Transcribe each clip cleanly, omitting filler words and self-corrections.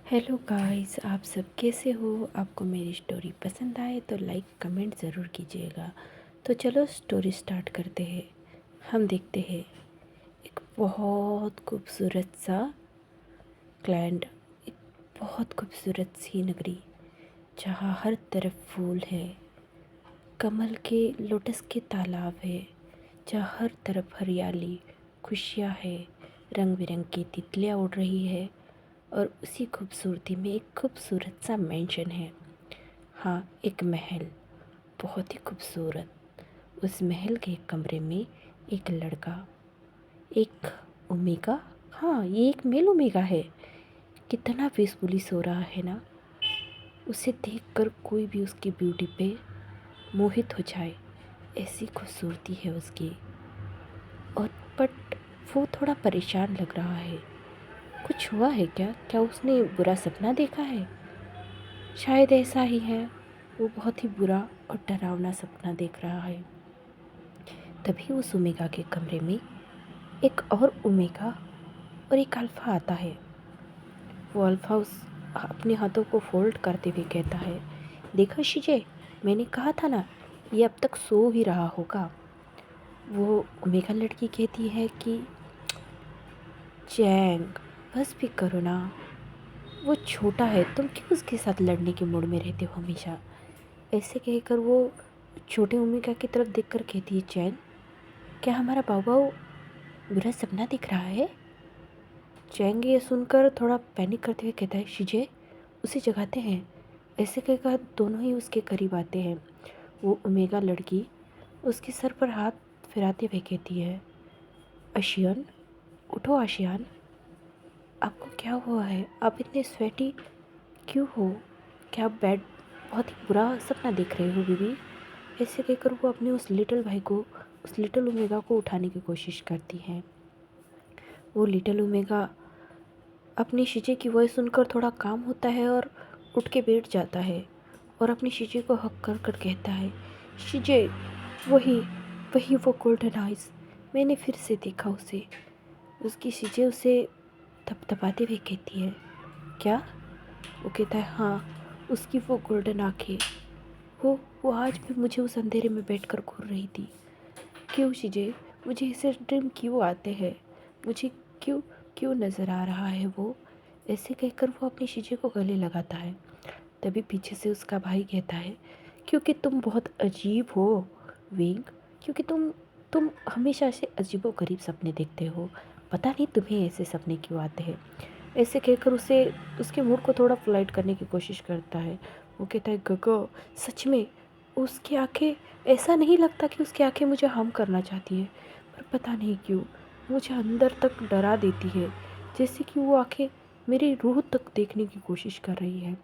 Hello guys, आप सब कैसे हो? आपको मेरी स्टोरी पसंद आए तो लाइक कमेंट ज़रूर कीजिएगा। तो चलो स्टोरी स्टार्ट करते हैं। हम देखते हैं एक बहुत खूबसूरत सा क्लैंड, एक बहुत खूबसूरत सी नगरी जहाँ हर तरफ फूल है, कमल के लोटस के तालाब है, जहाँ हर तरफ हरियाली, खुशियाँ है, रंग बिरंग की तितलियाँ उड़ रही है और उसी खूबसूरती में एक खूबसूरत सा मेंशन है। हाँ, एक महल, बहुत ही खूबसूरत। उस महल के एक कमरे में एक लड़का, एक ओमेगा, हाँ ये एक मेल ओमेगा है। कितना पीसफुली सो रहा है ना। उसे देखकर कोई भी उसकी ब्यूटी पे मोहित हो जाए, ऐसी खूबसूरती है उसकी। और बट वो थोड़ा परेशान लग रहा है। कुछ हुआ है क्या? क्या उसने बुरा सपना देखा है? शायद ऐसा ही है। वो बहुत ही बुरा और डरावना सपना देख रहा है। तभी उस ओमेगा के कमरे में एक और ओमेगा और एक अल्फ़ा आता है। वो अल्फ़ा उस अपने हाथों को फोल्ड करते हुए कहता है, देखो शीजे, मैंने कहा था ना, ये अब तक सो ही रहा होगा। वो ओमेगा लड़की कहती है कि चैंग, बस भी करो ना, वो छोटा है, तुम क्यों उसके साथ लड़ने के मूड में रहते हो हमेशा। ऐसे कहकर वो छोटे ओमेगा की तरफ देखकर कहती है, चैन, क्या हमारा बाबू बुरा सपना दिख रहा है? चैंग ये सुनकर थोड़ा पैनिक करते हुए कहता है, शिजे, उसे जगाते हैं। ऐसे कहकर दोनों ही उसके करीब आते हैं। वो ओमेगा लड़की उसके सर पर हाथ फिराते हुए कहती है, आशियान, उठो आशियान, आपको क्या हुआ है? आप इतने स्वेटी क्यों हो? क्या आप बहुत ही बुरा सपना देख रहे हो बीबी? ऐसे कहकर वो अपने उस लिटिल भाई को, उस लिटिल ओमेगा को उठाने की कोशिश करती है। वो लिटिल ओमेगा अपनी शीशे की वॉइस सुनकर थोड़ा काम होता है और उठ के बैठ जाता है और अपनी शीशे को हक कर कर कहता है, शीजे, वही वही वो गोल्डन आइज, मैंने फिर से देखा उसे। उसकी शीशे उसे थपथपाते हुए कहती है, क्या? वो कहता है, हाँ, उसकी वो गोल्डन आँखें, वो आज भी मुझे उस अंधेरे में बैठकर घूर रही थी। क्यों शीजे, मुझे ऐसे ड्रीम क्यों आते हैं? मुझे क्यों क्यों नज़र आ रहा है वो? ऐसे कहकर वो अपनी शीशे को गले लगाता है। तभी पीछे से उसका भाई कहता है, क्योंकि तुम बहुत अजीब हो विंग, क्योंकि तुम हमेशा से अजीबोगरीब सपने देखते हो। पता नहीं तुम्हें ऐसे सपने क्यों आते हैं। ऐसे कहकर उसे उसके मूड को थोड़ा फ्लाइट करने की कोशिश करता है। वो कहता है, गगो, सच में उसकी आंखें, ऐसा नहीं लगता कि उसकी आंखें मुझे हार्म करना चाहती है, पर पता नहीं क्यों मुझे अंदर तक डरा देती है, जैसे कि वो आंखें मेरी रूह तक देखने की कोशिश कर रही है।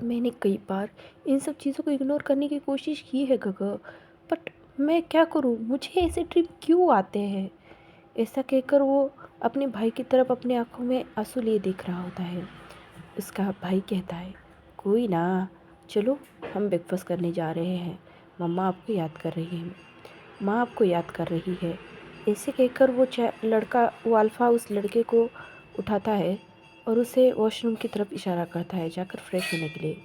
मैंने कई बार इन सब चीज़ों को इग्नोर करने की कोशिश की है गगा, बट मैं क्या करूँ, मुझे ऐसे ड्रीम क्यों आते हैं? ऐसा कहकर वो अपने भाई की तरफ अपने आंखों में आंसू लिए देख रहा होता है। उसका भाई कहता है, कोई ना, चलो हम ब्रेकफास्ट करने जा रहे हैं, मम्मा आपको याद कर रही है, माँ आपको याद कर रही है। ऐसे कहकर वो अल्फ़ा उस लड़के को उठाता है और उसे वॉशरूम की तरफ इशारा करता है जाकर फ्रेश होने के लिए।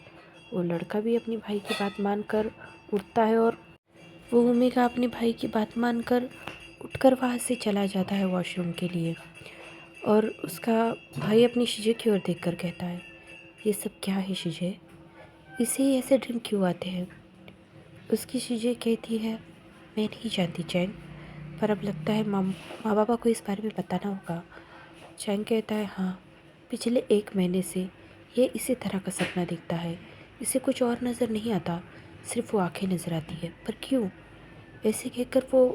वो लड़का भी अपनी भाई की बात मानकर उठता है और वो ओमेगा अपने भाई की बात मानकर उठकर वहाँ से चला जाता है वॉशरूम के लिए। और उसका भाई अपनी शीशे की ओर देखकर कहता है, ये सब क्या है शीशे? इसे ही ऐसे ड्रीम क्यों आते हैं? उसकी शीशे कहती है, मैं नहीं जानती चैन, पर अब लगता है माँ माँ बाबा को इस बारे में बताना होगा। चैंग कहता है, हाँ, पिछले 1 महीने से ये इसी तरह का सपना देखता है। इसे कुछ और नज़र नहीं आता, सिर्फ वो आंखें नज़र आती है, पर क्यों? ऐसे कहकर वो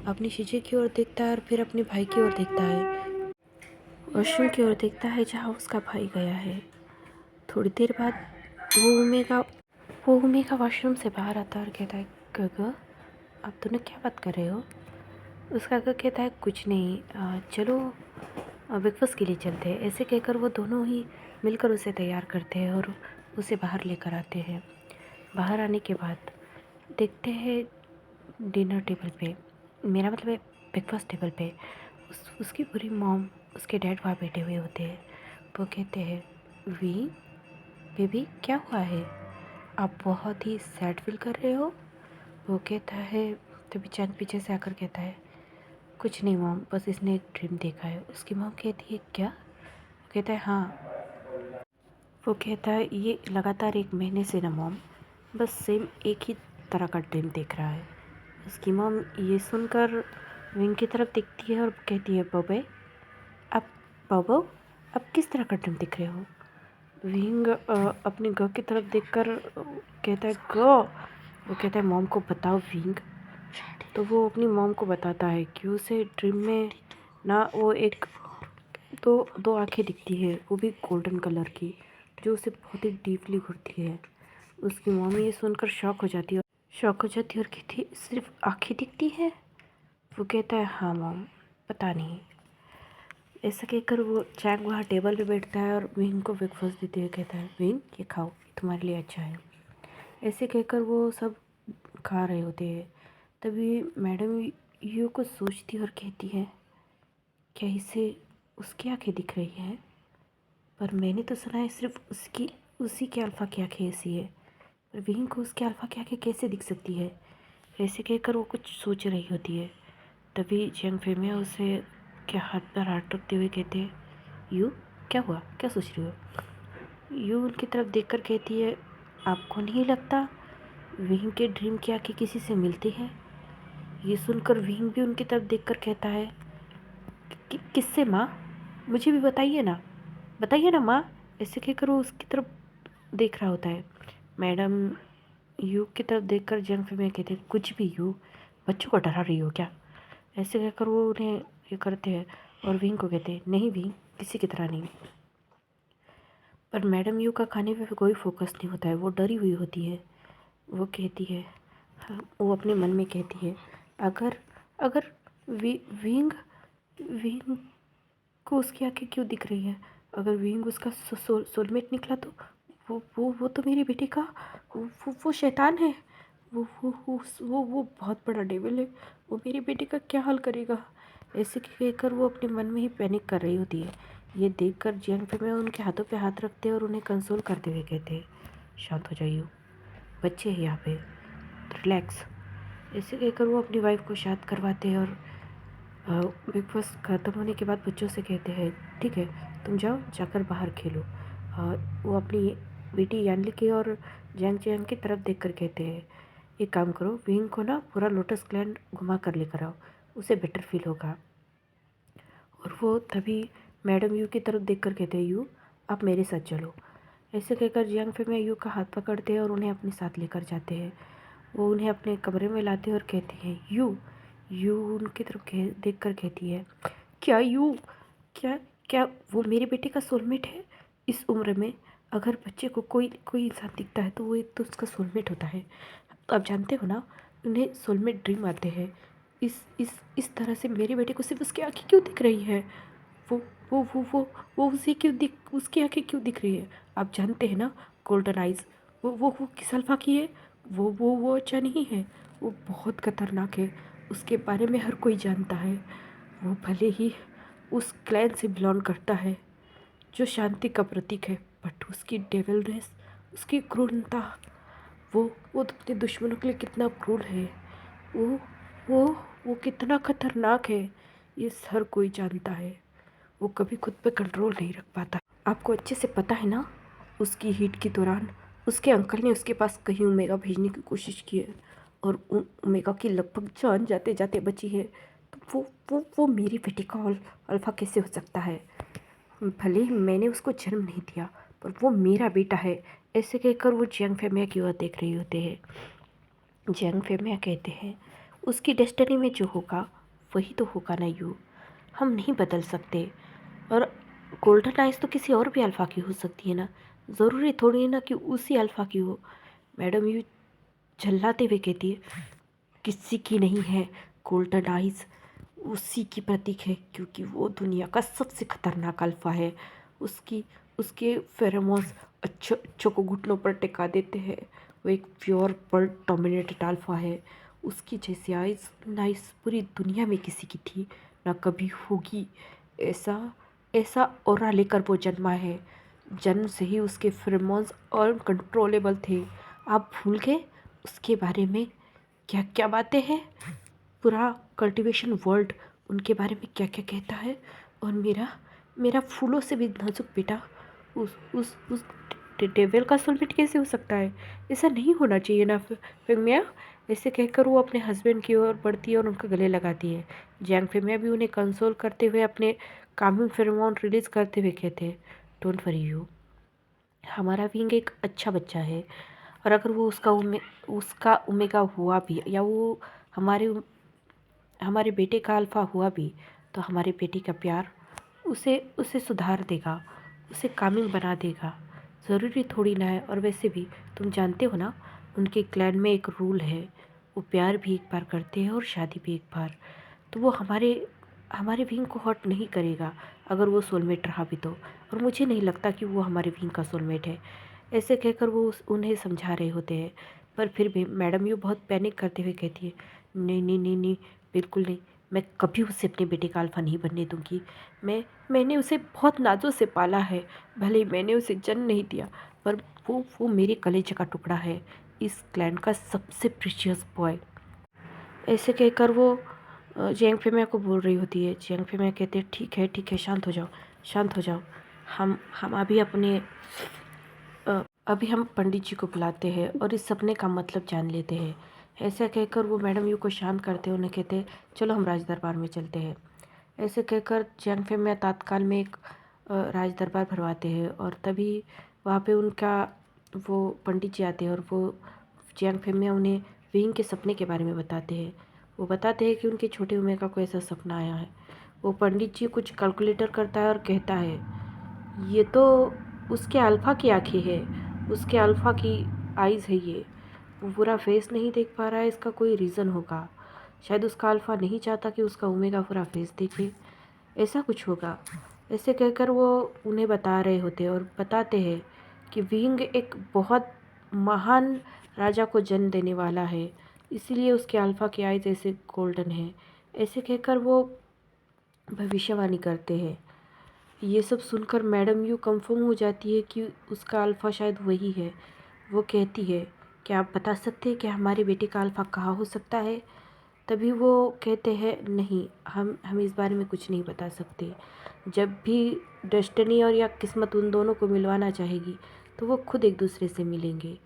अपनी शीशे की ओर देखता है और फिर अपने भाई की ओर देखता है, वॉशरूम की ओर देखता है जहाँ उसका भाई गया है। थोड़ी देर बाद वो ओमेगा वो ओमेगा वॉशरूम से बाहर आता है और कहता है, गगा, आप दोनों क्या बात कर रहे हो? उसका गगा कहता है, कुछ नहीं, चलो ब्रेकफास्ट के लिए चलते हैं। ऐसे कहकर वो दोनों ही मिलकर उसे तैयार करते हैं और उसे बाहर लेकर आते हैं। बाहर आने के बाद देखते हैं डिनर टेबल पे, मेरा मतलब है ब्रेकफास्ट टेबल पे, उसकी पूरी मॉम, उसके डैड वहाँ बैठे हुए होते हैं। वो कहते हैं, वी बेबी क्या हुआ है? आप बहुत ही सैड फील कर रहे हो। वो कहता है, तभी चैन पीछे से आकर कहता है, कुछ नहीं मॉम, बस इसने एक ड्रीम देखा है। उसकी मॉम कहती है, क्या? वो कहता है, हाँ। वो कहता है, ये लगातार 1 महीने से ना मॉम, बस सेम एक ही तरह का ड्रीम देख रहा है। उसकी मॉम ये सुनकर विंग की तरफ देखती है और कहती है, बॉबे आप बॉबो अब किस तरह का ड्रीम देख रहे हो? विंग अपनी ग की तरफ देखकर कहता है, ग। वो कहता है, मॉम को बताओ विंग। तो वो अपनी मॉम को बताता है कि उसे ड्रीम में ना वो एक दो आंखें दिखती है, वो भी गोल्डन कलर की, जो उसे बहुत ही डीपली घुरती है। उसकी मॉम ये सुनकर शॉक हो जाती है और कहती है, सिर्फ आंखें दिखती है? वो कहता है, हाँ मॉम, पता नहीं। ऐसा कहकर वो चैंग वहाँ टेबल पे बैठता है और विंग को ब्रेकफास्ट देते हुए कहता है, विंग ये खाओ, ये तुम्हारे लिए अच्छा है। ऐसे कहकर वो सब खा रहे होते हैं। तभी मैडम यू कुछ सोचती है और कहती है, क्या इसे उसकी आंखें दिख रही हैं? पर मैंने तो सुना है सिर्फ उसी के अल्फ़ा की आंखें ऐसी है, पर विंग को उसके अल्फ़ा की आंखें कैसे दिख सकती है? ऐसे कहकर वो कुछ सोच रही होती है। तभी जियांग फेमिया उसे के हाथ पर हाथ रखते हुए कहते हैं, यू क्या हुआ, क्या सोच रही हो? यू उनकी तरफ देखकर कहती है, आपको नहीं लगता विंग के ड्रीम की आंखें किसी से मिलती है? ये सुनकर विंग भी उनकी तरफ देखकर कहता है, किससे माँ? मुझे भी बताइए ना माँ। ऐसे कहकर वो उसकी तरफ देख रहा होता है। मैडम यू की तरफ देखकर जियांग फेमिया कहते हैं, कुछ भी यू, बच्चों को डरा रही हो क्या? ऐसे कहकर वो उन्हें ये करते हैं और विंग को कहते हैं, नहीं विंग, किसी की तरह नहीं। पर मैडम यू का खाने पे कोई फोकस नहीं होता है, वो डरी हुई होती है। वो कहती है, हाँ, वो अपने मन में कहती है, अगर अगर विंग विंग को उसकी आंखें क्यों दिख रही है? अगर विंग उसका सोलमेट निकला तो वो तो मेरी बेटी का वो शैतान है। वो बहुत बड़ा डेविल है। वो मेरी बेटी का क्या हाल करेगा? ऐसे कहकर वो अपने मन में ही पैनिक कर रही होती है। ये देखकर जियांग फेमिया उनके हाथों पे हाथ रखते हैं और उन्हें कंसोल करते हुए कहते हैं, शांत हो जाइए, बच्चे हैं यहाँ पे, रिलैक्स। ऐसे कहकर वो अपनी वाइफ को शांत करवाते हैं और ब्रेकफास्ट ख़त्म होने के बाद बच्चों से कहते हैं, ठीक है, तुम जाओ, जाकर बाहर खेलो। वो अपनी बेटी यानली की और जैंग जियांग की तरफ देखकर कहते हैं, एक काम करो, विंग को ना पूरा लोटस ग्लैंड घुमा कर लेकर आओ, उसे बेटर फील होगा। और वो तभी मैडम यू की तरफ देखकर कहते हैं, यू आप मेरे साथ चलो। ऐसे कहकर जियांग फेमिया यू का हाथ पकड़ते हैं और उन्हें अपने साथ लेकर जाते हैं। वो उन्हें अपने कमरे में लाते हैं और कहते हैं, यू उनकी तरफ देख कर कहती है, क्या यू, क्या क्या वो मेरे बेटे का सोलमेट है? इस उम्र में अगर बच्चे को कोई कोई इंसान दिखता है तो वो एक तो उसका सोलमेट होता है। तो आप जानते हो ना, उन्हें सोलमेट ड्रीम आते हैं। इस तरह से मेरे बेटे को सिर्फ उसकी आंखें क्यों दिख रही है? वो वो उसे क्यों दिख उसकी आंखें क्यों दिख रही है? आप जानते हैं ना, गोल्डन आइज़, वो किस अल्फा की है? वो अच्छा नहीं है, वो बहुत खतरनाक है। उसके बारे में हर कोई जानता है। वो भले ही उस क्लैन से बिलोंग करता है जो शांति का प्रतीक है, बट उसकी डेविलनेस, उसकी क्रूरता, वो अपने दुश्मनों के लिए कितना क्रूर है। वो वो वो कितना खतरनाक है, ये हर कोई जानता है। वो कभी खुद पे कंट्रोल नहीं रख पाता। आपको अच्छे से पता है ना, उसकी हीट के दौरान उसके अंकल ने उसके पास कहीं ओमेगा भेजने की कोशिश की है और ओमेगा की लगभग जान जाते जाते बची है। तो वो मेरी बेटी का अल्फा कैसे हो सकता है? भले ही मैंने उसको जन्म नहीं दिया, पर वो मेरा बेटा है। ऐसे कहकर वो जियांग फेमिया की ओर देख रहे होते हैं। जियांग फेमिया कहते हैं, उसकी डेस्टिनी में जो होगा वही तो होगा ना यू, हम नहीं बदल सकते। और गोल्डन आइज़ तो किसी और भी अल्फ़ा की हो सकती है ना, ज़रूरी थोड़ी है ना कि उसी अल्फ़ा की हो। मैडम यू झल्लाते हुए कहती है, किसी की नहीं है, गोल्डन आइज़ उसी की प्रतीक है, क्योंकि वो दुनिया का सबसे खतरनाक अल्फ़ा है। उसकी उसके फेरोमोन्स अच्छों अच्छों को घुटनों पर टिका देते हैं। वो एक प्योर बर्ड डोमिनेटेड अल्फ़ा है। उसकी जैसी आइज़ ना इस पूरी दुनिया में किसी की थी, ना कभी होगी। ऐसा ऐसा ऑरा लेकर वो जन्मा है, जन्म से ही उसके फेरोमोन्स अनकंट्रोलेबल थे। आप भूल गए उसके बारे में क्या क्या बातें हैं? पूरा कल्टीवेशन वर्ल्ड उनके बारे में क्या क्या कहता है। और मेरा मेरा फूलों से भी नाजुक बेटा उस डेविल का सोलमेट कैसे हो सकता है? ऐसा नहीं होना चाहिए ना फिल्मिया। ऐसे कहकर वो अपने हस्बैंड की ओर बढ़ती है और उनका गले लगाती है। जैंग फिल्मिया भी उन्हें कंसोल करते हुए अपने कामिंग फेरोमोन रिलीज करते हुए कहते हैं, डोंट वरी यू, हमारा विंग एक अच्छा बच्चा है। और अगर वो उसका ओमेगा हुआ भी, या वो हमारे बेटे का अल्फा हुआ भी, तो हमारे बेटे का प्यार उसे उसे सुधार देगा, उसे कामिंग बना देगा। ज़रूरी थोड़ी ना है। और वैसे भी तुम जानते हो ना, उनके क्लैन में एक रूल है, वो प्यार भी एक बार करते हैं और शादी भी एक बार। तो वो हमारे हमारे विंग को हर्ट नहीं करेगा अगर वो सोलमेट रहा भी तो। और मुझे नहीं लगता कि वो हमारे विंग का सोलमेट है। ऐसे कहकर वो उन्हें समझा रहे होते हैं, पर फिर भी मैडम यू बहुत पैनिक करते हुए कहती है, नहीं नहीं नहीं नहीं, बिल्कुल नहीं, मैं कभी उसे अपने बेटे का अल्फा नहीं बनने दूंगी। मैंने उसे बहुत नाजों से पाला है, भले ही मैंने उसे जन्म नहीं दिया, पर वो मेरे कलेजे का टुकड़ा है, इस क्लैन का सबसे प्रीशियस बॉय। ऐसे कहकर वो जियांग फेमिया को बोल रही होती है। जियांग फेमिया कहते हैं, ठीक है, शांत हो जाओ, शांत हो जाओ। हम अभी हम पंडित जी को बुलाते हैं और इस सपने का मतलब जान लेते हैं। ऐसा कहकर वो मैडम यू को शांत करते हैं, उन्हें कहते हैं, चलो हम राज दरबार में चलते हैं। ऐसे कहकर जियांग फेमिया तात्काल में एक राज दरबार भरवाते हैं। और तभी वहाँ पे उनका वो पंडित जी आते हैं और वो जियांग फेमिया उन्हें विंग के सपने के बारे में बताते हैं। वो बताते हैं कि उनके छोटे उम्र का कोई ऐसा सपना आया है। वो पंडित जी कुछ कैलकुलेटर करता है और कहता है, ये तो उसके अल्फ़ा की आँखें हैं, उसके अल्फ़ा की आइज़ है ये। वो पूरा फेस नहीं देख पा रहा है, इसका कोई रीज़न होगा। शायद उसका अल्फ़ा नहीं चाहता कि उसका ओमेगा पूरा फेस देखे, ऐसा कुछ होगा। ऐसे कहकर वो उन्हें बता रहे होते हैं और बताते हैं कि विंग एक बहुत महान राजा को जन्म देने वाला है, इसीलिए उसके अल्फ़ा की आइज़ ऐसे गोल्डन है। ऐसे कहकर वो भविष्यवाणी करते हैं। ये सब सुनकर मैडम यू कंफर्म हो जाती है कि उसका अल्फ़ा शायद वही है। वो कहती है, क्या आप बता सकते हैं कि हमारे बेटे का अल्फ़ा कहाँ हो सकता है? तभी वो कहते हैं, नहीं, हम इस बारे में कुछ नहीं बता सकते। जब भी डेस्टिनी और या किस्मत उन दोनों को मिलवाना चाहेगी तो वो खुद एक दूसरे से मिलेंगे।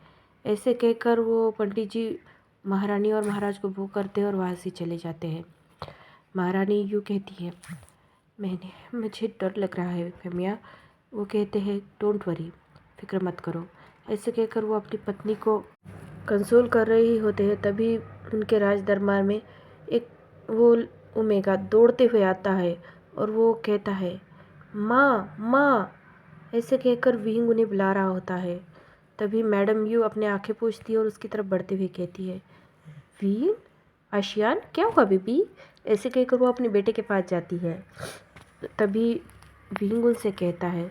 ऐसे कहकर वो पंडित जी महारानी और महाराज को वो करते हैं और वहाँ से चले जाते हैं। महारानी यूँ कहती है, मुझे डर लग रहा है फेमिया। वो कहते हैं, डोंट वरी, फिक्र मत करो। ऐसे कहकर वो अपनी पत्नी को कंसोल कर रहे ही होते हैं। तभी उनके राज दरबार में एक वो ओमेगा दौड़ते हुए आता है और वो कहता है, माँ माँ। ऐसे कहकर विंग उन्हें बुला रहा होता है। तभी मैडम यू अपने आंखें पोंछती है और उसकी तरफ बढ़ते हुए कहती है, विंग, आशियान, क्या हुआ बेबी? ऐसे कहकर वो अपने बेटे के पास जाती है। तभी विंग उनसे कहता है,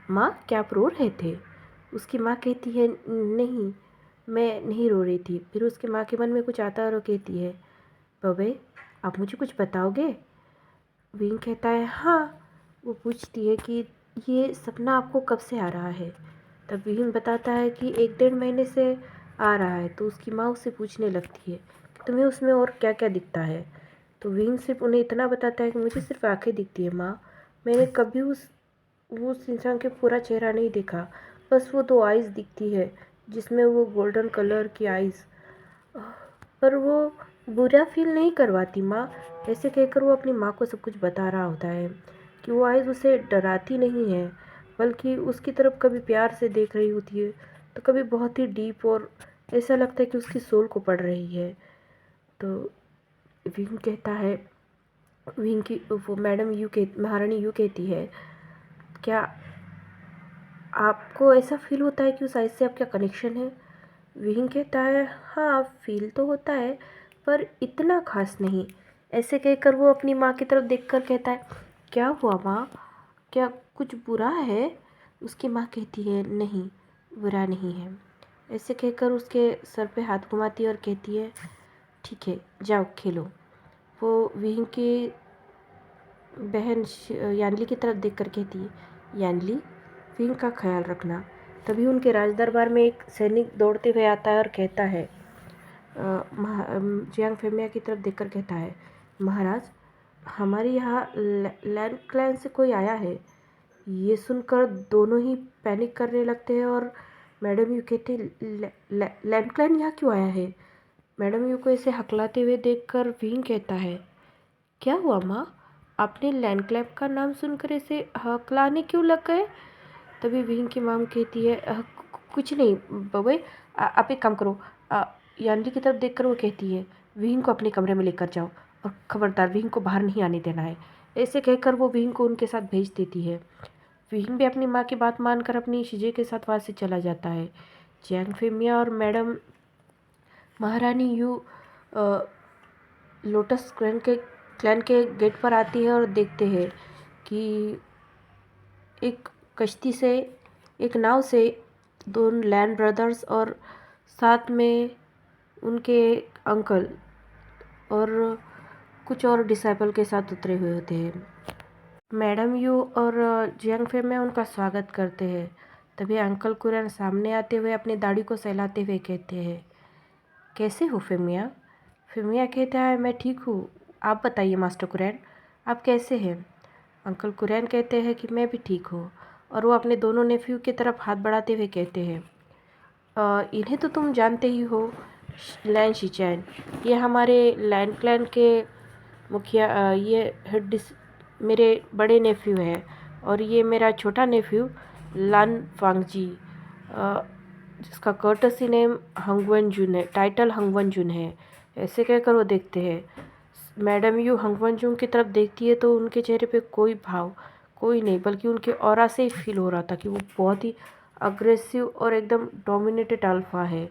माँ, क्या आप रो रहे थे? उसकी माँ कहती है, नहीं, मैं नहीं रो रही थी। फिर उसकी माँ के मन में कुछ आता है और वो कहती है, बबे, आप मुझे कुछ बताओगे? विंग कहता है, हाँ। वो पूछती है कि ये सपना आपको कब से आ रहा है? तब विंग बताता है कि 1-1.5 महीने से आ रहा है। तो उसकी माँ उससे पूछने लगती है कि तुम्हें उसमें और क्या क्या दिखता है? तो विंग सिर्फ उन्हें इतना बताता है कि मुझे सिर्फ आंखें दिखती है माँ, मैंने कभी उस इंसान के पूरा चेहरा नहीं देखा, बस वो 2 आइज़ दिखती है जिसमें वो गोल्डन कलर की आइज़। पर वो बुरा फील नहीं करवाती माँ। ऐसे कहकर वो अपनी माँ को सब कुछ बता रहा होता है कि वो आइज़ उसे डराती नहीं है, बल्कि उसकी तरफ कभी प्यार से देख रही होती है तो कभी बहुत ही डीप, और ऐसा लगता है कि उसकी सोल को पढ़ रही है। तो विंग कहता है, विंग की वो मैडम यू कह महारानी यू कहती है, क्या आपको ऐसा फील होता है कि उस आइज़ से आपका कनेक्शन है? विंग कहता है, हाँ, फील तो होता है, पर इतना खास नहीं। ऐसे कहकर वो अपनी माँ की तरफ देखकर कहता है, क्या हुआ माँ, क्या कुछ बुरा है? उसकी माँ कहती है, नहीं, बुरा नहीं है। ऐसे कहकर उसके सर पे हाथ घुमाती है और कहती है, ठीक है, जाओ खेलो। वो विंग की बहन यानली की तरफ देखकर कहती है, यानली, विंग का ख्याल रखना। तभी उनके राज दरबार में एक सैनिक दौड़ते हुए आता है और कहता है, जियांग फेमिया की तरफ देखकर कहता है, महाराज, हमारे यहाँ लैंड क्लैन से कोई आया है। ये सुनकर दोनों ही पैनिक करने लगते हैं और मैडम यू कहते, लैंड क्लैन यहाँ क्यों आया है? मैडम यू को इसे हकलाते हुए देखकर विंग कहता है, क्या हुआ माँ, आपने लैंड क्लैन का नाम सुनकर इसे हकलाने क्यों लग गए? तभी विंग की माम कहती है, कुछ नहीं बबे, आप एक काम करो। यान्नी की तरफ देखकर वो कहती है, विंग को अपने कमरे में लेकर जाओ और खबरदार विंग को बाहर नहीं आने देना है। ऐसे कहकर वो विंग को उनके साथ भेज देती है। विंग भी अपनी माँ की बात मानकर अपनी शिजे के साथ वहाँ से चला जाता है। जियांग फेमिया और मैडम महारानी यू लोटस क्लैन के गेट पर आती है और देखते हैं कि एक कश्ती से, एक नाव से दो लैंड ब्रदर्स और साथ में उनके अंकल और कुछ और डिसाइपल के साथ उतरे हुए होते हैं। मैडम यू और जियांग फेमिया उनका स्वागत करते हैं। तभी अंकल कुरैन सामने आते हुए अपनी दाढ़ी को सहलाते हुए कहते हैं, कैसे हो फेमिया? फेमिया कहता है, मैं ठीक हूँ, आप बताइए मास्टर कुरैन, आप कैसे हैं? अंकल कुरैन कहते हैं कि मैं भी ठीक हूँ, और वो अपने दोनों नेफ्यू की तरफ हाथ बढ़ाते हुए कहते हैं, इन्हें तो तुम जानते ही हो, लैन शिचैन, ये हमारे लैंड क्लैन के मुखिया, ये हेड मेरे बड़े नेफ्यू हैं, और ये मेरा छोटा नेफ्यू लान वांगजी, जिसका कर्टसी नेम हंगवन जुन है, टाइटल हंगवन जुन है। ऐसे कहकर वो देखते हैं। मैडम यू हंगवन जुन की तरफ देखती है तो उनके चेहरे पे कोई भाव, कोई नहीं, बल्कि उनके ऑरा से ही फील हो रहा था कि वो बहुत ही अग्रेसिव और एकदम डोमिनेटेड अल्फा है।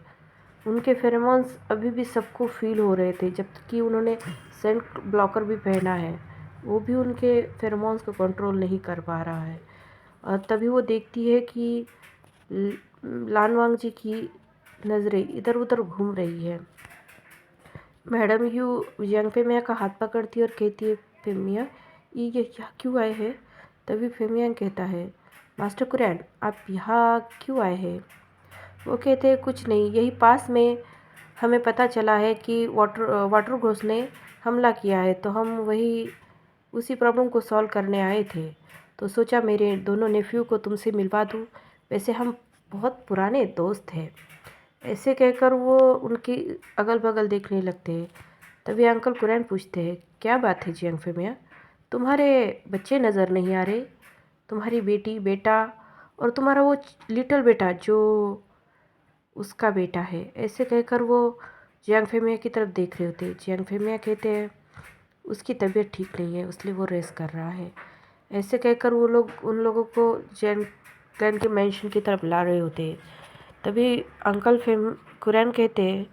उनके फेरोमोन्स अभी भी सबको फील हो रहे थे, जबकि उन्होंने सेंट ब्लॉकर भी पहना है, वो भी उनके फेरोमोन्स को कंट्रोल नहीं कर पा रहा है। और तभी वो देखती है कि लानवांग जी की नज़रें इधर उधर घूम रही है। मैडम यू जियांग फेमिया का हाथ पकड़ती है और कहती है, फेमिया, ये यहाँ क्यों आए हैं? तभी फेमिया कहता है, मास्टर कुरैन, आप यहाँ क्यों आए हैं? वो कहते हैं, कुछ नहीं, यही पास में हमें पता चला है कि वाटर घोष ने हमला किया है, तो हम वही उसी प्रॉब्लम को सॉल्व करने आए थे, तो सोचा मेरे दोनों नेफ्यू को तुमसे मिलवा दूँ, वैसे हम बहुत पुराने दोस्त हैं। ऐसे कहकर वो उनकी अगल बगल देखने लगते हैं। तभी अंकल कुरैन पूछते हैं, क्या बात है जियांग फेमिया, तुम्हारे बच्चे नज़र नहीं आ रहे? तुम्हारी बेटी, बेटा और तुम्हारा वो लिटिल बेटा जो उसका बेटा है। ऐसे कहकर वो जियांग फेमिया की तरफ देख रहे होते हैं। जियांग फेमिया कहते हैं, उसकी तबीयत ठीक नहीं है, इसलिए वो रेस्ट कर रहा है। ऐसे कहकर वो लोग उन लोगों को जियांग क्लैन के मैंशन की तरफ ला रहे होते हैं। तभी अंकल कुरैन कहते हैं,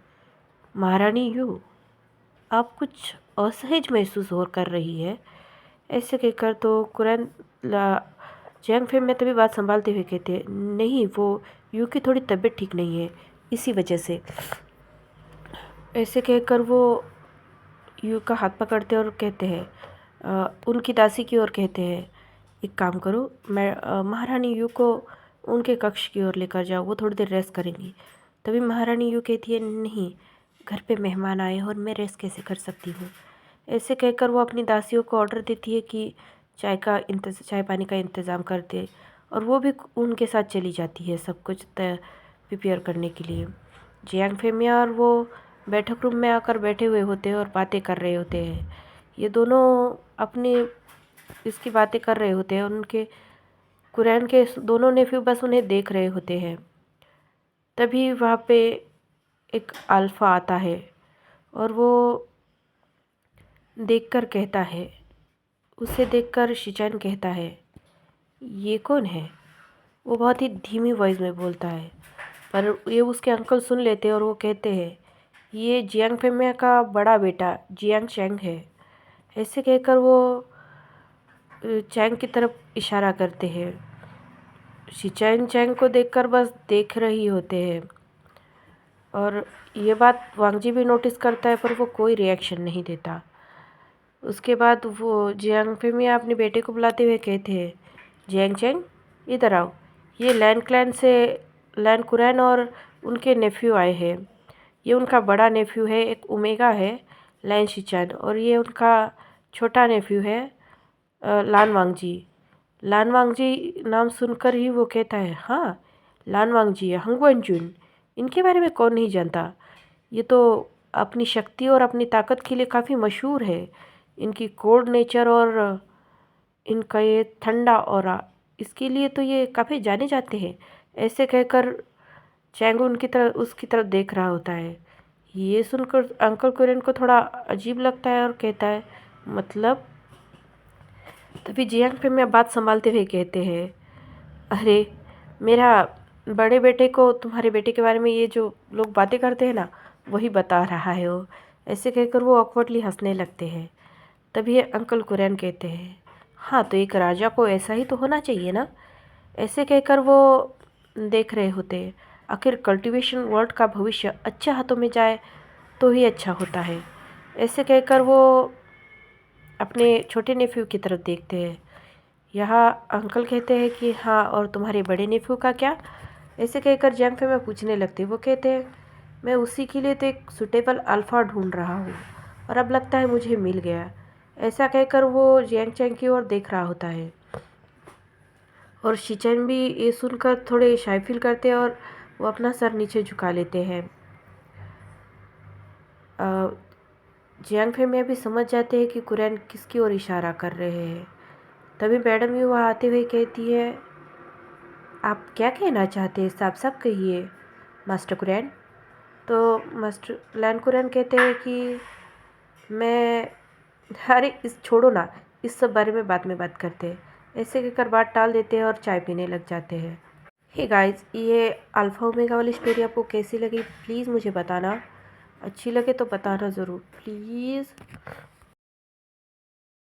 महारानी यू, आप कुछ असहज महसूस हो कर रही है। ऐसे कहकर तो कुरैन जियांग फेम में तभी बात संभालते हुए कहते हैं, नहीं, वो यू की थोड़ी तबीयत ठीक नहीं है, इसी वजह से। ऐसे कहकर वो यू का हाथ पकड़ते और कहते हैं, उनकी दासी की ओर कहते हैं, एक काम करो, मैं महारानी यू को उनके कक्ष की ओर लेकर जाओ, वो थोड़ी देर रेस्ट करेंगी। तभी महारानी यू कहती है, नहीं, घर पे मेहमान आए और मैं रेस्ट कैसे कर सकती हूँ। ऐसे कहकर वो अपनी दासियों को ऑर्डर देती है कि चाय पानी का इंतज़ाम कर दे, और वो भी उनके साथ चली जाती है सब कुछ प्रिपेयर करने के लिए। जियांग फेमिया और वो बैठक रूम में आकर बैठे हुए होते हैं और बातें कर रहे होते हैं। ये दोनों अपनी इसकी बातें कर रहे होते हैं, उनके कुरैन के दोनों नेफ्यू बस उन्हें देख रहे होते हैं। तभी वहाँ पे एक अल्फ़ा आता है और वो देखकर कहता है, उसे देखकर शिचैन कहता है, ये कौन है? वो बहुत ही धीमी वॉइस में बोलता है, पर ये उसके अंकल सुन लेते हैं और वो कहते हैं, ये जियांग फेमिया का बड़ा बेटा जियांग चैंग है। ऐसे कहकर वो चैंग की तरफ इशारा करते हैं। शिचैन चैंग को देखकर बस देख रही होते हैं, और ये बात वांगजी भी नोटिस करता है, पर वो कोई रिएक्शन नहीं देता। उसके बाद वो जियांग फेमिया अपने बेटे को बुलाते हुए कहते हैं, जियांग चैंग, इधर आओ, ये लैन क्लैन से लैन कुरैन और उनके नेफ्यू आए हैं। ये उनका बड़ा नेफ्यू है, एक ओमेगा है लैन शिचैन, और ये उनका छोटा नेफ्यू है लान वांगजी। लान वांगजी नाम सुनकर ही वो कहता है, हाँ लान वांगजी है, हंगवेंजुन, इनके बारे में कौन नहीं जानता। ये तो अपनी शक्ति और अपनी ताकत के लिए काफ़ी मशहूर है। इनकी कोल्ड नेचर और इनका ये ठंडा ऑरा, इसके लिए तो ये काफ़ी जाने जाते हैं। ऐसे कहकर चैंग उनकी तरफ उसकी तरफ देख रहा होता है। ये सुनकर अंकल कुरियन को थोड़ा अजीब लगता है और कहता है, मतलब। तभी जियांग पे मैं बात संभालते हुए कहते हैं, अरे मेरा बड़े बेटे को तुम्हारे बेटे के बारे में ये जो लोग बातें करते हैं ना, वही बता रहा है वो। ऐसे कहकर वो ऑकवर्डली हंसने लगते हैं। तभी अंकल कुरियन कहते हैं, हाँ तो एक राजा को ऐसा ही तो होना चाहिए ना। ऐसे कहकर वो देख रहे होते हैं। आखिर कल्टीवेशन वर्ल्ड का भविष्य अच्छे हाथों में जाए तो ही अच्छा होता है। ऐसे कहकर वो अपने छोटे नेफ्यू की तरफ देखते हैं। यहाँ अंकल कहते हैं कि हाँ, और तुम्हारे बड़े नेफ्यू का क्या। ऐसे कहकर जैंग फे में पूछने लगते। वो कहते हैं, मैं उसी के लिए तो एक सुटेबल अल्फ़ा ढूंढ रहा हूँ और अब लगता है मुझे मिल गया। ऐसा कहकर वो जियांग चैंग की ओर देख रहा होता है। और शिचैन भी ये सुनकर थोड़े शाय फील करते हैं और वो अपना सर नीचे झुका लेते हैं। जियांग फे में भी समझ जाते हैं कि कुरैन किसकी ओर इशारा कर रहे हैं। तभी मैडम यू वहाँ आते हुए कहती है, आप क्या कहना चाहते हैं, साफ साफ कहिए मास्टर कुरैन। तो मास्टर लैन कुरैन कहते हैं कि मैं, अरे इस छोड़ो ना, इस सब बारे में बाद में बात करते हैं। ऐसे कहकर बात टाल देते हैं और चाय पीने लग जाते हैं। हे गाइस, ये अल्फ़ा ओमेगा वाली स्टोरी आपको कैसी लगी प्लीज़ मुझे बताना। अच्छी लगे तो बताना ज़रूर प्लीज़।